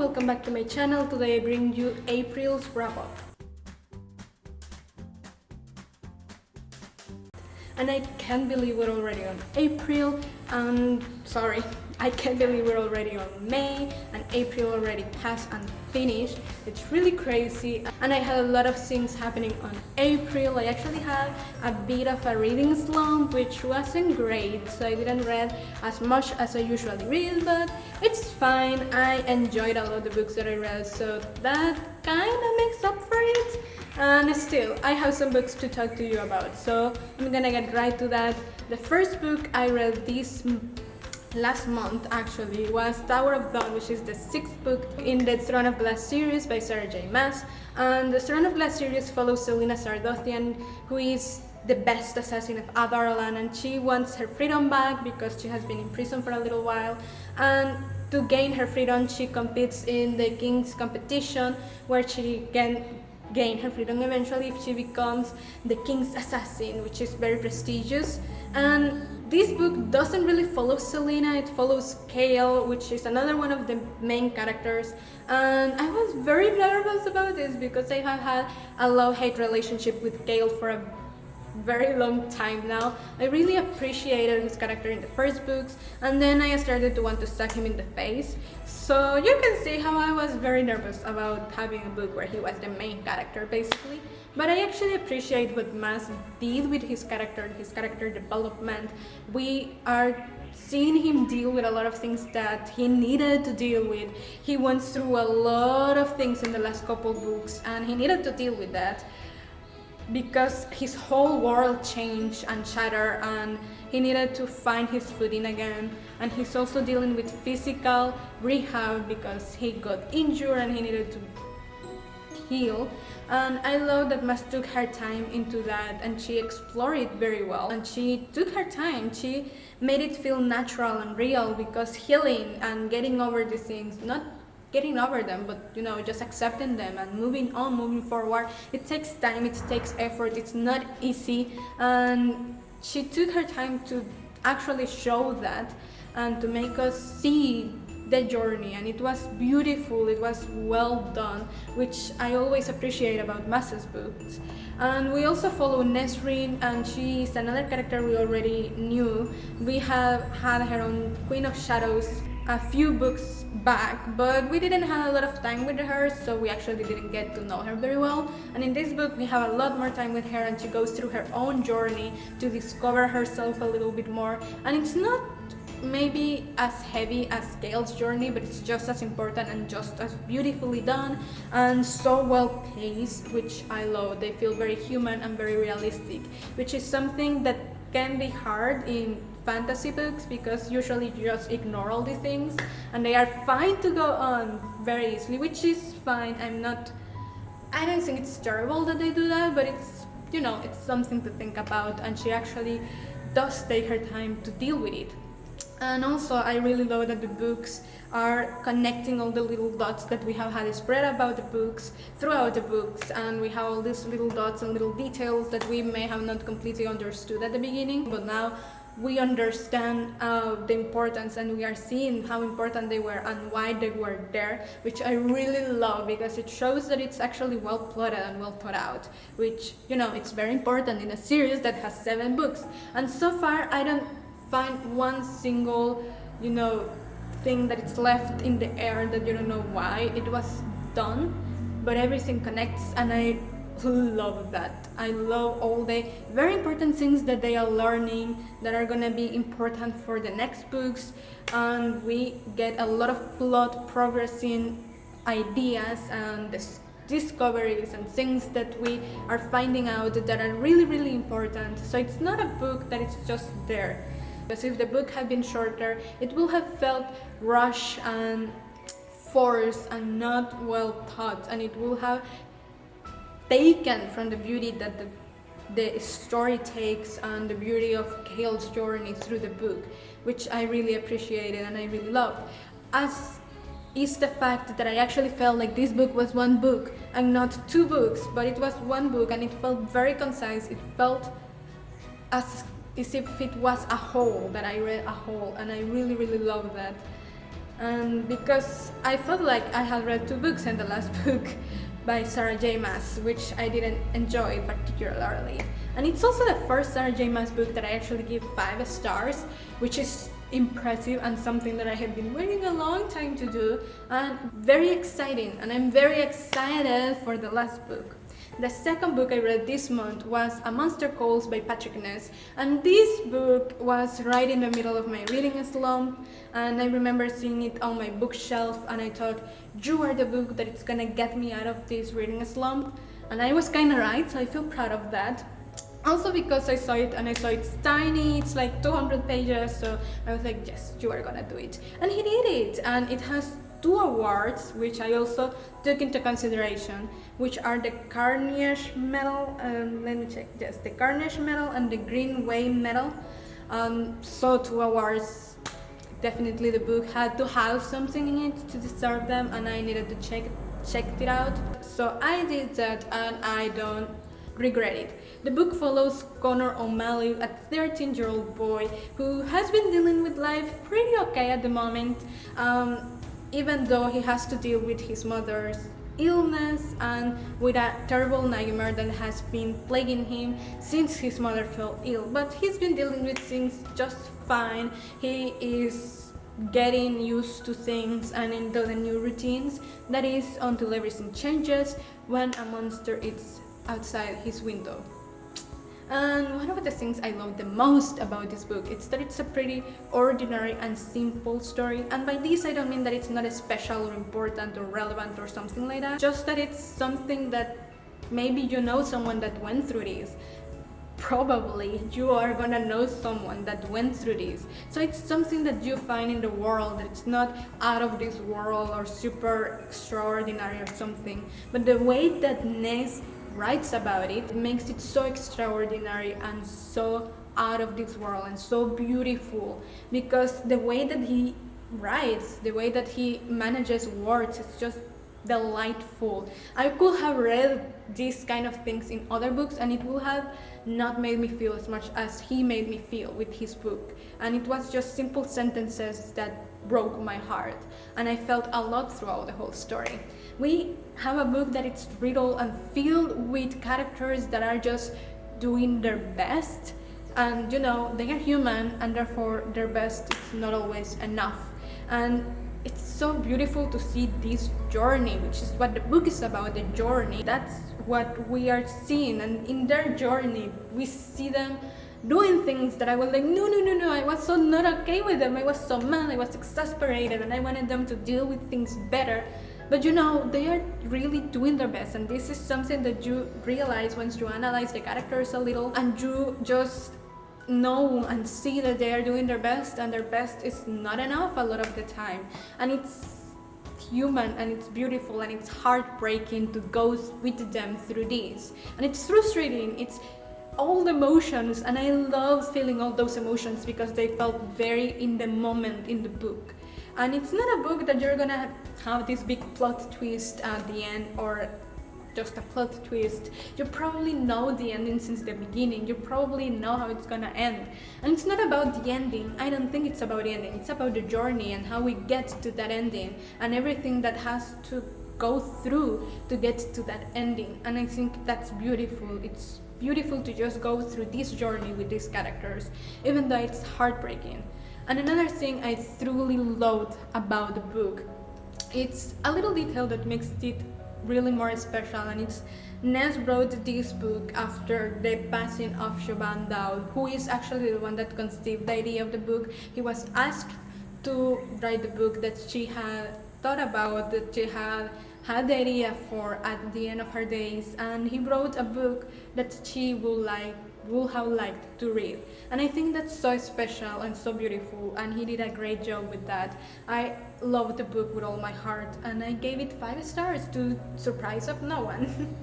welcome back to my channel. Today I bring you April's wrap-up. And I can't believe we're already on April, and I can't believe we're already on May, and April already passed and finished. It's really crazy, and I had a lot of things happening on April. I actually had a bit of a reading slump, which wasn't great, so I didn't read as much as I usually read, but it's fine. I enjoyed a lot of the books that I read, so that kind of makes up for it. And still, I have some books to talk to you about, so I'm gonna get right to that. The first book I read this last month actually was Tower of Dawn, which is the 6th book in the Throne of Glass series by Sarah J. Maas. And the Throne of Glass series follows Selena Sardothian, who is the best assassin of Adarlan, and she wants her freedom back because she has been in prison for a little while. And to gain her freedom, she competes in the King's competition, where she can gain her freedom eventually if she becomes the King's assassin, which is very prestigious. And this book doesn't really follow Selena, it follows Kale, which is another one of the main characters. And I was very nervous about this because I have had a love-hate relationship with Kale for a very long time now. I really appreciated his character in the first books, and then I started to want to suck him in the face. So you can see how I was very nervous about having a book where he was the main character basically. But I actually appreciate what Maas did with his character development. We are seeing him deal with a lot of things that he needed to deal with. He went through a lot of things in the last couple books, and he needed to deal with that because his whole world changed and shattered, and he needed to find his footing again. And he's also dealing with physical rehab because he got injured and he needed to heal. And I love that Maas took her time into that, and she explored it very well. And she took her time, she made it feel natural and real, because healing and getting over these things, not getting over them, but just accepting them and moving on, moving forward, it takes time, it takes effort, it's not easy. And she took her time to actually show that and to make us see the journey, and it was beautiful, it was well done, which I always appreciate about Maas's books. And we also follow Nesrine, and she is another character we already knew. We have had her on Queen of Shadows a few books back, but we didn't have a lot of time with her, so we actually didn't get to know her very well. And in this book we have a lot more time with her, and she goes through her own journey to discover herself a little bit more. And it's not maybe as heavy as Gale's journey, but it's just as important and just as beautifully done and so well paced, which I love. They feel very human and very realistic, which is something that can be hard in fantasy books because usually you just ignore all these things and they are fine to go on very easily, which is fine. I don't think it's terrible that they do that, but it's it's something to think about, and she actually does take her time to deal with it. And also I really love that the books are connecting all the little dots that we have had spread about the books throughout the books, and we have all these little dots and little details that we may have not completely understood at the beginning, but now we understand the importance, and we are seeing how important they were and why they were there, which I really love because it shows that it's actually well plotted and well thought out, which it's very important in a series that has 7 books. And so far I don't find one single thing that it's left in the air that you don't know why it was done, but everything connects, and I love that. I love all the very important things that they are learning that are gonna be important for the next books, and we get a lot of plot progressing ideas and discoveries and things that we are finding out that are really, really important. So it's not a book that is just there, because if the book had been shorter, it will have felt rushed and forced and not well thought, and it will have taken from the beauty that the story takes and the beauty of Kale's journey through the book, which I really appreciated and I really loved. As is the fact that I actually felt like this book was one book and not 2 books, but it was one book, and it felt very concise. It felt as if it was a whole, that I read a whole, and I really, really love that. And because I felt like I had read 2 books in the last book by Sarah J. Maas, which I didn't enjoy particularly. And it's also the first Sarah J. Maas book that I actually give 5 stars, which is impressive and something that I have been waiting a long time to do, and very exciting, and I'm very excited for the last book. The second book I read this month was A Monster Calls by Patrick Ness, and this book was right in the middle of my reading slump, and I remember seeing it on my bookshelf and I thought, you are the book that is gonna get me out of this reading slump, and I was kinda right, so I feel proud of that. Also because I saw it and I saw it's tiny, it's like 200 pages, so I was like, yes, you are gonna do it. And he did it, and it has 2 awards, which I also took into consideration, which are the Carnegie Medal, let me check, yes, the Carnegie Medal and the Greenway Medal. So 2 awards, definitely the book had to have something in it to deserve them, and I needed to check it out. So I did that, and I don't regret it. The book follows Connor O'Malley, a 13-year-old boy who has been dealing with life pretty okay at the moment, even though he has to deal with his mother's illness and with a terrible nightmare that has been plaguing him since his mother fell ill. But he's been dealing with things just fine. He is getting used to things and into the new routines. That is until everything changes when a monster is outside his window. And one of the things I love the most about this book is that it's a pretty ordinary and simple story, and by this I don't mean that it's not special or important or relevant or something like that, just that it's something that maybe you know someone that went through this. Probably you are gonna know someone that went through this, so it's something that you find in the world, that it's not out of this world or super extraordinary or something, but the way that Ness writes about it makes it so extraordinary and so out of this world and so beautiful, because the way that he writes, the way that he manages words, is just delightful. I could have read these kind of things in other books and it would have not made me feel as much as he made me feel with his book, and it was just simple sentences that broke my heart, and I felt a lot throughout the whole story. We have a book that it's riddled and filled with characters that are just doing their best, and you know, they are human and therefore their best is not always enough. And it's so beautiful to see this journey, which is what the book is about, the journey. That's what we are seeing, and in their journey we see them doing things that I was like, no, I was so not okay with them. I was so mad, I was exasperated, and I wanted them to deal with things better. But you know, they are really doing their best, and this is something that you realize once you analyze the characters a little, and you just know and see that they are doing their best, and their best is not enough a lot of the time. And it's human, and it's beautiful, and it's heartbreaking to go with them through this. And it's frustrating, it's all the emotions, and I love feeling all those emotions because they felt very in the moment in the book. And it's not a book that you're gonna have this big plot twist at the end, or just a plot twist. You probably know the ending since the beginning. You probably know how it's gonna end. And it's not about the ending. I don't think it's about the ending. It's about the journey and how we get to that ending and everything that has to go through to get to that ending. And I think that's beautiful. It's beautiful to just go through this journey with these characters, even though it's heartbreaking. And another thing I truly loved about the book, it's a little detail that makes it really more special, and it's Ness wrote this book after the passing of Siobhan Dowd, who is actually the one that conceived the idea of the book. He was asked to write the book that she had thought about, that she had the idea for at the end of her days, and he wrote a book that she would have liked to read. And I think that's so special and so beautiful, and he did a great job with that. I loved the book with all my heart, and I gave it 5 stars, to surprise of no one.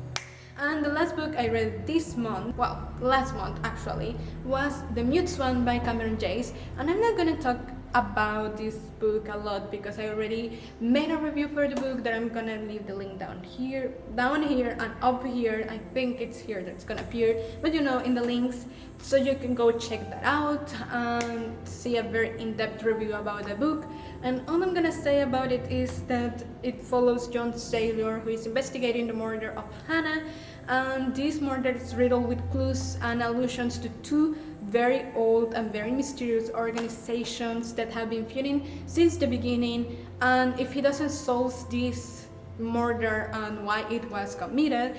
And the last book I read this month, well, last month actually, was The Mute Swan by Cameron Jace, and I'm not gonna talk about this book a lot because I already made a review for the book that I'm gonna leave the link down here and up here. I think it's here that's gonna appear, but you know, in the links, so you can go check that out and see a very in-depth review about the book. And all I'm gonna say about it is that it follows John Saylor, who is investigating the murder of Hannah, and this murder is riddled with clues and allusions to two very old and very mysterious organizations that have been feuding since the beginning. And if he doesn't solve this murder and why it was committed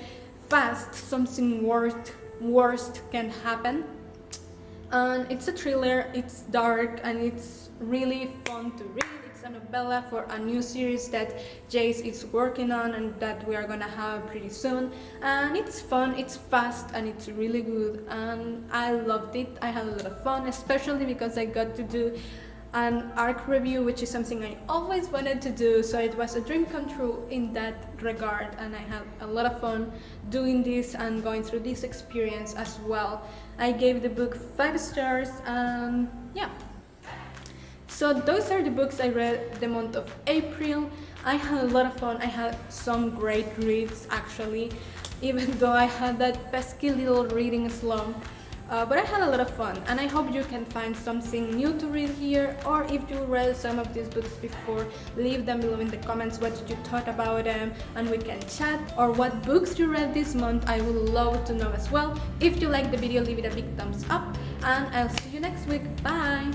fast, something worse can happen. And it's a thriller, it's dark, and it's really fun to read. It's a novella for a new series that Jace is working on and that we are gonna have pretty soon. And it's fun, it's fast, and it's really good, and I loved it. I had a lot of fun, especially because I got to do an arc review, which is something I always wanted to do, so it was a dream come true in that regard, and I had a lot of fun doing this and going through this experience as well. I gave the book 5 stars, and yeah. So those are the books I read the month of April. I had a lot of fun. I had some great reads actually, even though I had that pesky little reading slump. But I had a lot of fun, and I hope you can find something new to read here, or if you read some of these books before, leave them below in the comments what you thought about them, and we can chat, or what books you read this month. I would love to know as well. If you like the video, leave it a big thumbs up, and I'll see you next week. Bye!